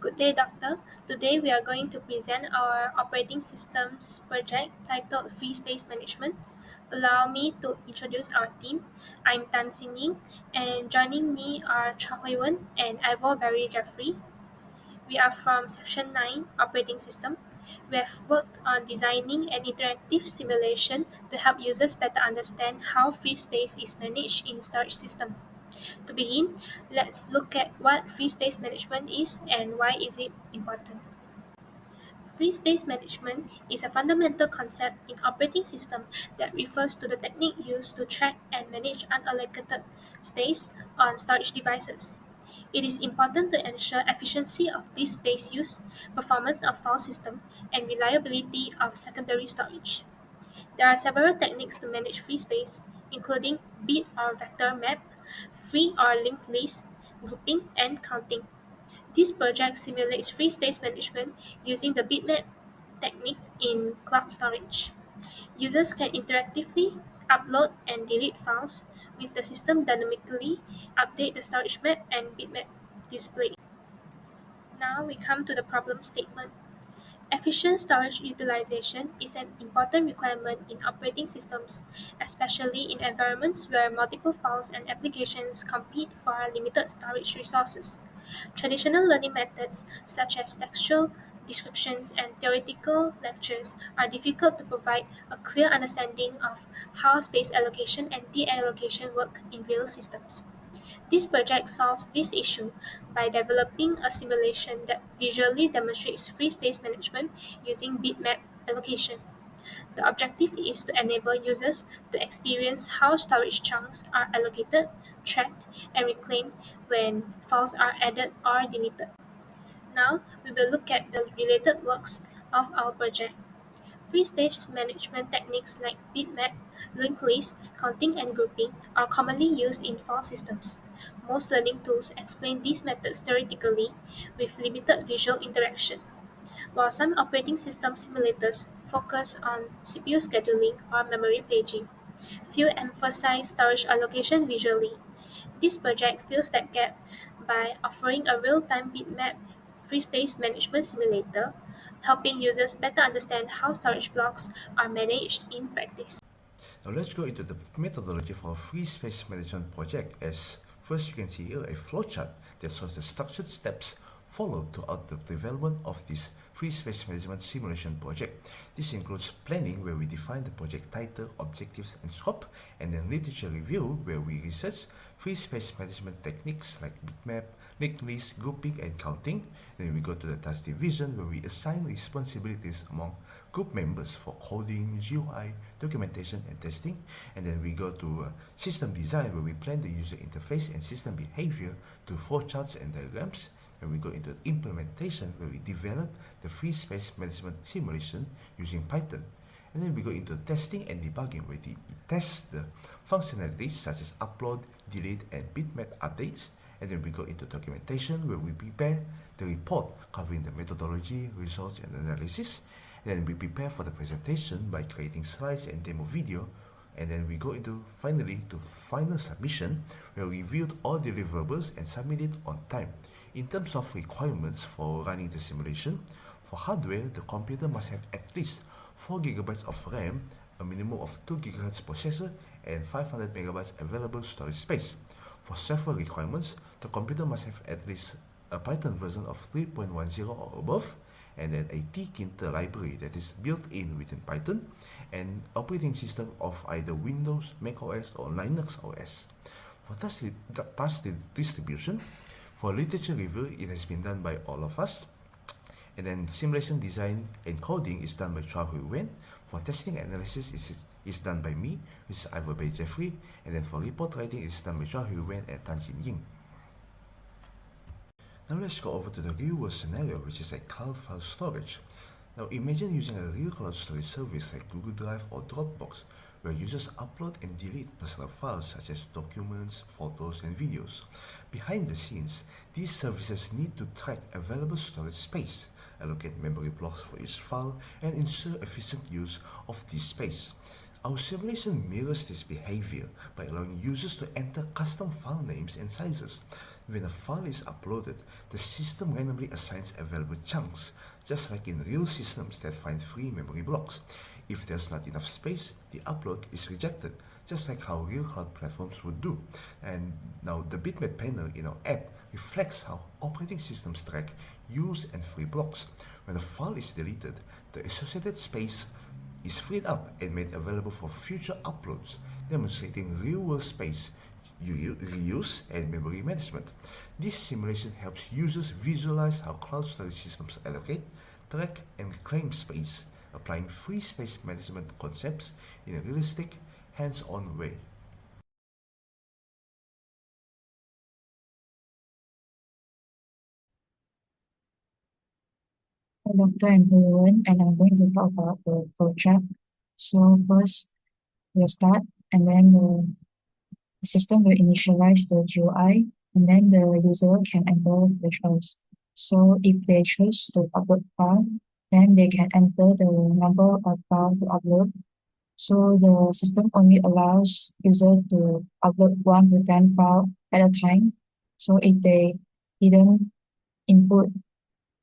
Good day, Doctor. Today we are going to present our operating systems project titled Free Space Management. Allow me to introduce our team. I'm Tan Xin and joining me are Cha Hui Wen and Ivor Barry Jeffrey. We are from Section 9, Operating System. We have worked on designing an interactive simulation to help users better understand how free space is managed in storage system. To begin, let's look at what free space management is and why is it important. Free space management is a fundamental concept in operating system that refers to the technique used to track and manage unallocated space on storage devices. It is important to ensure efficiency of this space use, performance of file system, and reliability of secondary storage. There are several techniques to manage free space, including bit or vector map, free or linked list, grouping, and counting. This project simulates free space management using the bitmap technique in cloud storage. Users can interactively upload and delete files, with the system dynamically update the storage map and bitmap display. Now we come to the problem statement. Efficient storage utilization is an important requirement in operating systems, especially in environments where multiple files and applications compete for limited storage resources. Traditional learning methods, such as textual descriptions and theoretical lectures, are difficult to provide a clear understanding of how space allocation and deallocation work in real systems. This project solves this issue by developing a simulation that visually demonstrates free space management using bitmap allocation. The objective is to enable users to experience how storage chunks are allocated, tracked, and reclaimed when files are added or deleted. Now, we will look at the related works of our project. Free space management techniques like bitmap, linked list, counting, and grouping are commonly used in file systems. Most learning tools explain these methods theoretically with limited visual interaction, while some operating system simulators focus on CPU scheduling or memory paging. Few emphasize storage allocation visually. This project fills that gap by offering a real-time bitmap free space management simulator, helping users better understand how storage blocks are managed in practice. Now let's go into the methodology for a free space management project. As first you can see here a flowchart that shows the structured steps followed throughout the development of this free space management simulation project. This includes planning, where we define the project title, objectives, and scope, and then literature review, where we research free space management techniques like bitmap, linked list, grouping, and counting. Then we go to the task division, where we assign responsibilities among group members for coding, GUI, documentation, and testing. And then we go to system design, where we plan the user interface and system behavior through flowcharts and diagrams. And we go into implementation, where we develop the free space management simulation using Python. And then we go into testing and debugging, where we test the functionalities such as upload, delete, and bitmap updates. And then we go into documentation, where we prepare the report covering the methodology, results, and analysis. And then we prepare for the presentation by creating slides and demo video. And then we go into finally to final submission, where we reviewed all deliverables and submit it on time. In terms of requirements for running the simulation, for hardware, the computer must have at least 4 GB of RAM, a minimum of 2 GHz processor, and 500 MB available storage space. For software requirements, the computer must have at least a Python version of 3.10 or above, and then a tkinter library that is built in within Python, and operating system of either Windows, Mac OS, or Linux OS. For task distribution, for literature review, it has been done by all of us. And then simulation design and coding is done by Cha Hui Wen. For testing and analysis, is done by me, which is Ivor Bay Jeffrey. And then for report writing, it's done by Cha Hui Wen and Tan Xin Ying. Now let's go over to the real world scenario, which is like cloud file storage. Now imagine using a real cloud storage service like Google Drive or Dropbox, where users upload and delete personal files such as documents, photos, and videos. Behind the scenes, these services need to track available storage space, allocate memory blocks for each file, and ensure efficient use of this space. Our simulation mirrors this behavior by allowing users to enter custom file names and sizes. When a file is uploaded, the system randomly assigns available chunks, just like in real systems that find free memory blocks. If there's not enough space, the upload is rejected, just like how real cloud platforms would do. And now the bitmap panel in our app reflects how operating systems track use and free blocks. When a file is deleted, the associated space is freed up and made available for future uploads, demonstrating real-world space reuse and memory management. This simulation helps users visualize how cloud storage systems allocate, track, and claim space, applying free space management concepts in a realistic, hands-on way. Hello, Dr. everyone, and I'm going to talk about the project. So first, we'll start, and then the system will initialize the GUI, and then the user can enter the choice. So if they choose to upload file, then they can enter the number of file to upload. So the system only allows user to upload 1 to 10 file at a time. So if they didn't input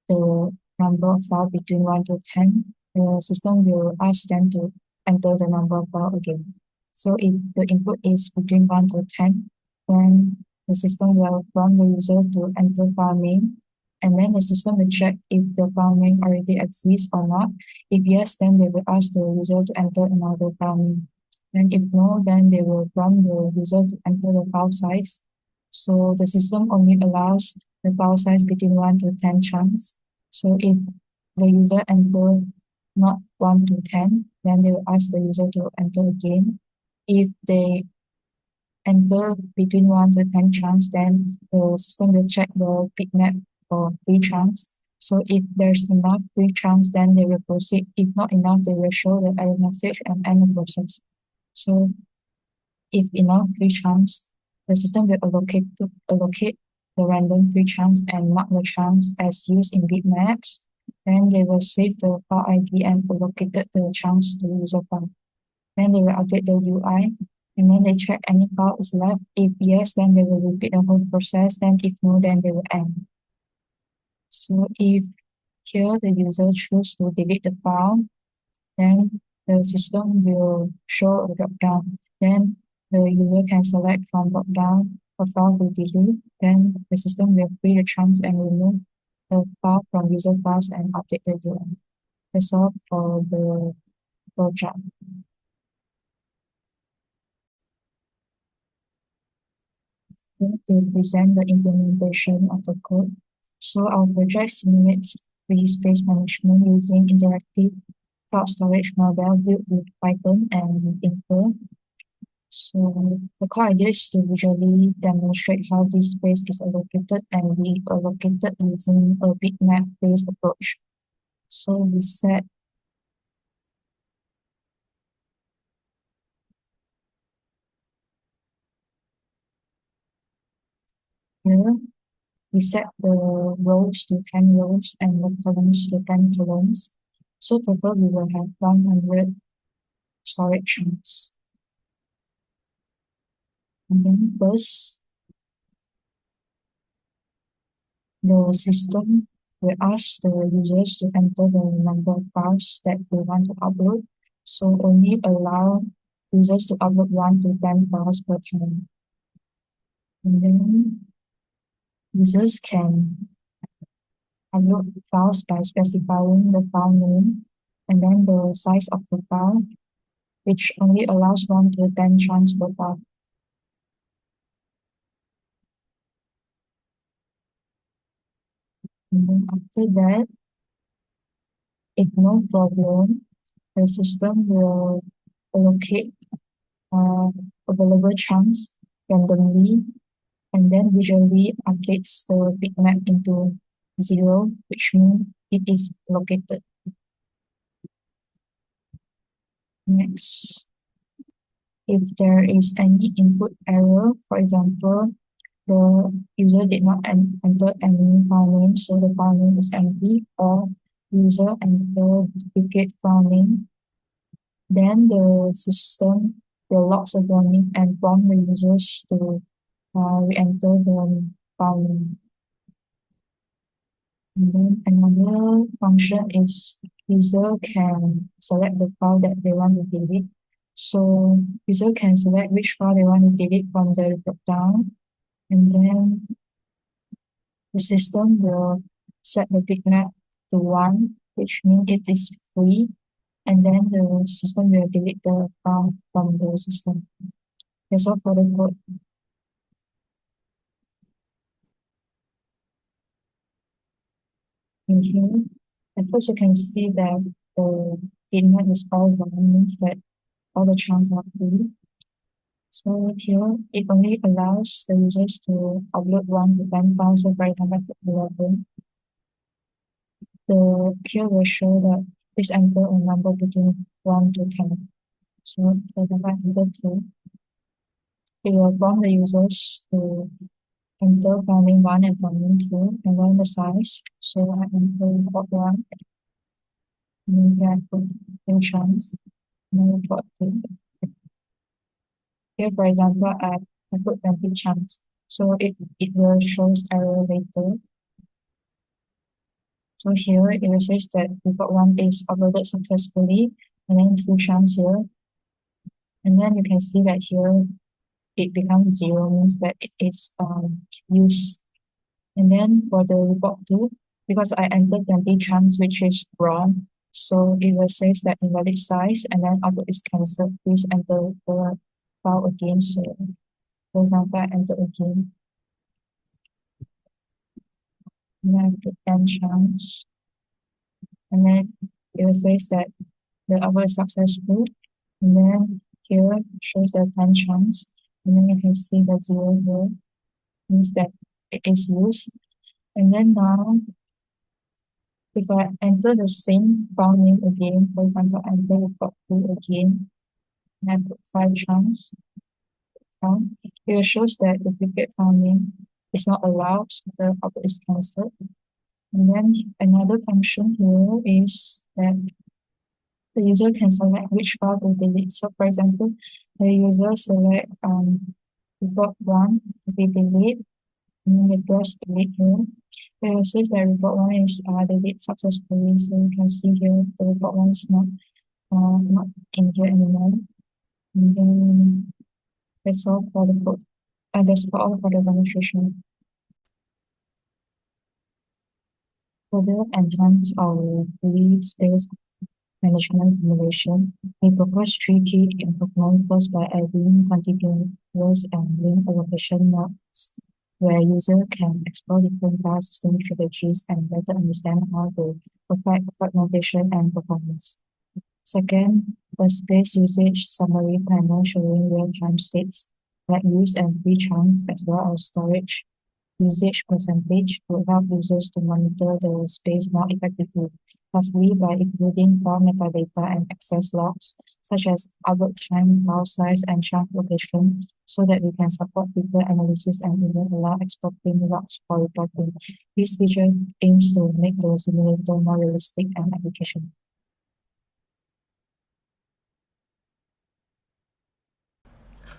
the number of file between 1 to 10, the system will ask them to enter the number of file again. So if the input is between 1 to 10, then the system will prompt the user to enter file name, and then the system will check if the file name already exists or not. If yes, then they will ask the user to enter another file name. And if no, then they will prompt the user to enter the file size. So the system only allows the file size between 1 to 10 chunks. So if the user enter not 1 to 10, then they will ask the user to enter again. If they enter between 1 to 10 chunks, then the system will check the bitmap for free chunks. So if there's enough free chunks, then they will proceed. If not enough, they will show the error message and end the process. So if enough free chunks, the system will allocate the random free chunks and mark the chunks as used in bitmaps. Then they will save the file ID and allocated the chunks to user file. Then they will update the UI, and then they check any file is left. If yes, then they will repeat the whole process. Then if no, then they will end. So if here the user choose to delete the file, then the system will show a drop-down. Then the user can select from drop-down a file to delete. Then the system will free the chunks and remove the file from user files and update the UI. That's all for the project. To present the implementation of the code. So our project simulates free space management using interactive cloud storage model built with Python and Infer. So the core idea is to visually demonstrate how this space is allocated and reallocated using a bitmap-based approach. So we set here, we set the rows to 10 rows and the columns to 10 columns. So total we will have 100 storage chunks. And then first, the system will ask the users to enter the number of files that they want to upload. So only allow users to upload 1 to 10 files per time. And then users can upload files by specifying the file name and then the size of the file, which only allows 1 to 10 chunks per file. And then after that, if no problem, the system will allocate available chunks randomly and then visually updates the bitmap into 0, which means it is located. Next, if there is any input error, for example, the user did not enter any file name, so the file name is empty, or user enter duplicate file name, then the system will log the warning and prompt the users to re-enter the file name. And then another function is user can select the file that they want to delete. So user can select which file they want to delete from the dropdown, and then the system will set the bitmap to 1, which means it is free, and then the system will delete the file from the system. That's all for the code. In here, at first you can see that the bitmap is all 1, means that all the chunks are free. So here, it only allows the users to upload 1 to 10 files. So for example, 11. The here will show that please enter a number between 1 to 10. So for example, I enter 2. It will prompt the users to enter file name 1 and file name 2, and then the size. So I enter report 1, and then here I put 2 chunks, and then report 2. Here, for example, I put 20 chunks. So it will show error later. So here it will say that report 1 is uploaded successfully, and then 2 chunks here. And then you can see that here it becomes 0, means that it is used. And then for the report 2, because I entered 20 chunks, which is wrong, so it will say that invalid size, and then upload is cancelled. Please enter the file again. So for example, I enter again. And then I put 10 chunks. And then it will say that the upload is successful. And then here it shows the 10 chunks. And then you can see the 0 here, means that it is used. And then now, if I enter the same file name again, for example, enter report 2 again, and I put 5 chunks, it will show that the duplicate file name is not allowed, so the upload is cancelled. And then another function here is that the user can select which file to delete. So for example, the user select report 1 to be deleted, and then they press delete here. It will say that report 1 is deleted successfully. So you can see here the report 1 is not in here anymore. And then that's all for the code. That's all for the demonstration. Further enhance our free space management simulation, we propose 3 key improvements. First, by adding contiguous and link allocation nodes, where user can explore different file system strategies and better understand how they affect fragmentation and performance. Second, a space usage summary panel showing real-time states like use and free chunks as well as storage usage percentage will help users to monitor the space more effectively. Lastly, by including file metadata and access logs, such as upload time, file size, and chunk location, so that we can support deeper analysis and even allow exporting logs for reporting. This feature aims to make the simulator more realistic and application.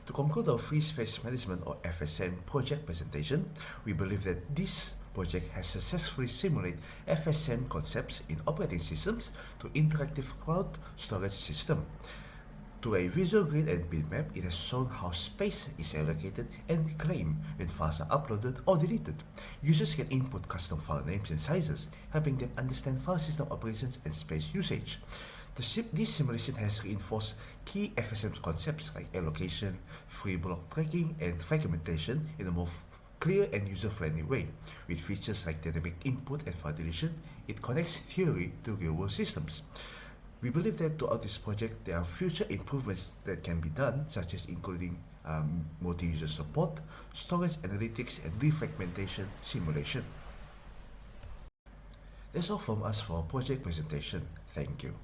To conclude our Free Space Management or FSM project presentation, we believe that this project has successfully simulated FSM concepts in operating systems to interactive cloud storage system. To a visual grid and bitmap, it has shown how space is allocated and claimed when files are uploaded or deleted. Users can input custom file names and sizes, helping them understand file system operations and space usage. This simulation has reinforced key FSM concepts like allocation, free block tracking, and fragmentation in a more clear and user-friendly way. With features like dynamic input and file deletion, it connects theory to real-world systems. We believe that throughout this project, there are future improvements that can be done, such as including multi-user support, storage analytics, and defragmentation simulation. That's all from us for our project presentation. Thank you.